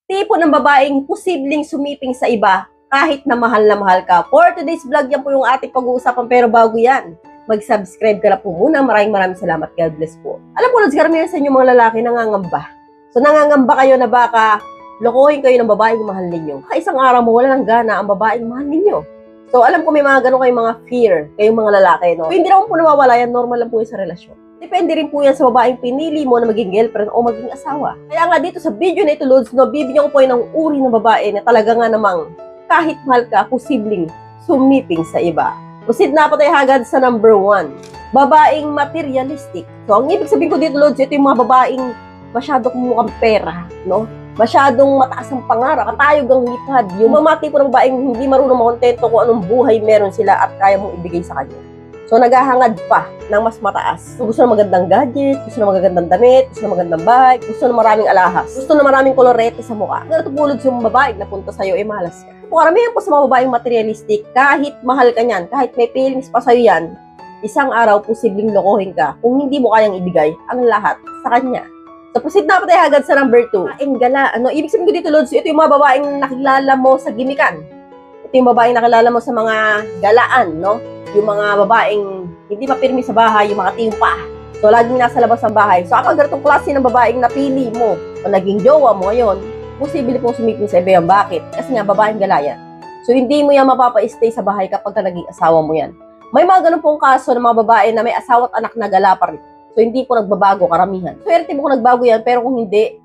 tipo ng babaeng posibleng sumiping sa iba kahit na mahal ka. For today's vlog, yan po yung ating pag-uusapan, pero bago yan, mag-subscribe ka na po muna. Maraming salamat. God bless po. Alam ko, karamihan sa inyo mga lalaki nangangamba. So nangangamba kayo na baka lokohin kayo ng babaeng mahal ninyo. Isang araw mo, wala ng gana ang babaeng mahal ninyo. So alam ko may mga ganun kayong mga fear, kayong mga lalaki, no? So, hindi naman po nawawala yan, normal lang po yan sa relasyon. Depende rin po yan sa babaeng pinili mo na maging girlfriend o maging asawa. Kaya nga dito sa video na ito, Lods, no, bibigyan ko po ng uri ng babae na talaga nga namang kahit mahal ka, posibleng sumiping sa iba. Proceed na po tayo agad sa number 1. Babaeng materialistic. So ang ibig sabihin ko dito, Lods, ito yung mga babaeng masyadong mukhang pera, no? Masyadong mataas ang pangarap, katayog ang hipad. Yung mga tipo ng babaeng hindi marunong makontento kung anong buhay meron sila at kaya mong ibigay sa kanya. So, naghahangad pa ng mas mataas. So, gusto na magandang gadget, gusto na magandang damit, gusto na magandang bahay, gusto na maraming alahas, gusto na maraming kolorete sa mukha. Ganito po yung babae na punta sa'yo, malas ka. Karamihan po sa mga babaeng materialistic, kahit mahal ka niyan, kahit may feelings pa sa'yo yan, isang araw posibleng lokohin ka kung hindi mo kayang ibigay ang lahat sa kanya. So, proceed na po tayo agad sa number 2. Babaeng gala. Ano, ibig sabihin ko dito, Lods, ito yung mga babaeng nakilala mo sa gimikan. Ito yung babaeng nakilala mo sa mga galaan, no? Yung mga babaeng hindi mapirmi sa bahay, yung mga tiyumpa. So, laging nasa labas ng bahay. So, kapag ganitong klase ng babaeng napili mo o naging jowa mo ngayon, posible pong sumipin sa iba yan. Bakit? Kasi nga, babaeng gala yan. So, hindi mo yan mapapa-stay sa bahay kapag naging asawa mo yan. May mga ganun pong kaso ng mga babae na may asawa at anak na gala pa rin. So, hindi po nagbabago karamihan. Swerte mo kung nagbago yan, pero kung hindi,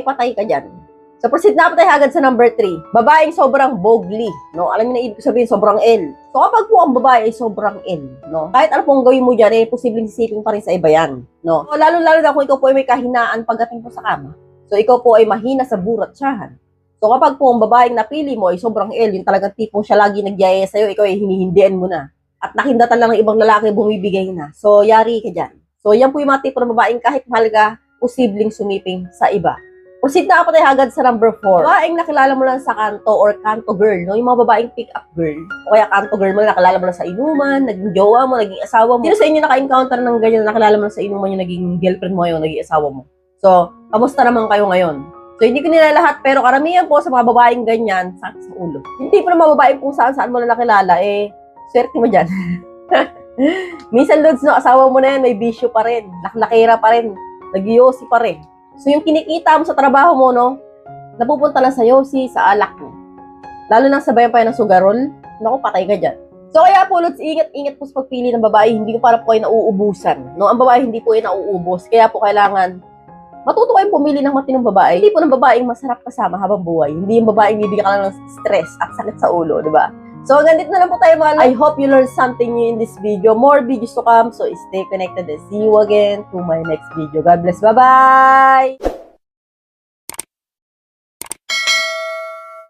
patay ka dyan. So, proceed na tayo agad sa number 3. Babaeng sobrang bogly, no? Alam niyo na ibig sabihin, sobrang L. So, kapag po ang babae ay sobrang L, no? Kahit ano pong gawin mo dyan, posibleng sisipin pa rin sa iba yan, no? So, lalo-lalo na kung ikaw po ay may kahinaan pagdating po sa kama. So, ikaw po ay mahina sa burat siyahan. So, kapag po ang babaeng napili mo ay sobrang L, yung talagang tipong siya lagi nagyaya sa'yo, ikaw ay hinihindian mo na. At nakindatan lang ng ibang lalaki, bumibigay na. So, yari ka dyan. So, yan po yung mga tipo ng babaeng kahit mahal ka, posibleng sumiping sa iba. Proceed na ako tayo agad sa number 4. Babaeng nakilala mo lang sa kanto or kanto girl, no? Yung mga babaeng pick-up girl. O kaya kanto girl mo, nakilala mo lang sa inuman, naging jowa mo, naging asawa mo. Sino sa inyo naka-encounter ng ganyan na nakilala mo lang sa inuman yung naging girlfriend mo ngayon, naging asawa mo? So, kamusta naman kayo ngayon? So, hindi ko nila lahat, pero karamihan po sa mga babaeng ganyan, sakit sa ulo. Hindi po ng mga babaeng kung saan mo na nakilala, swerte mo dyan. Minsan, Lods, no, asawa mo na yan, may bisyo pa rin, laklakera pa rin, nag-yosi pa rin. So, yung kinikita mo sa trabaho mo, no, napupunta lang sa yosi, sa alak mo. Lalo nang sabayan pa yan ng sugarol, naku, patay ka dyan. So, kaya po, Lods, ingat po sa pagpili ng babae, hindi ko para po kayo nauubusan. No? Ang babae, hindi po kayo nauubos, kaya po kailangan matuto kayong pumili ng matinong babae. Hindi po ng babaeng masarap kasama habang buhay. Hindi yung babaeng bibigyan ka lang ng stress at sakit sa ulo, di ba? So, hanggang dito na lang po tayo mga. I hope you learned something new in this video. More videos to come. So, stay connected and see you again to my next video. God bless. Bye-bye!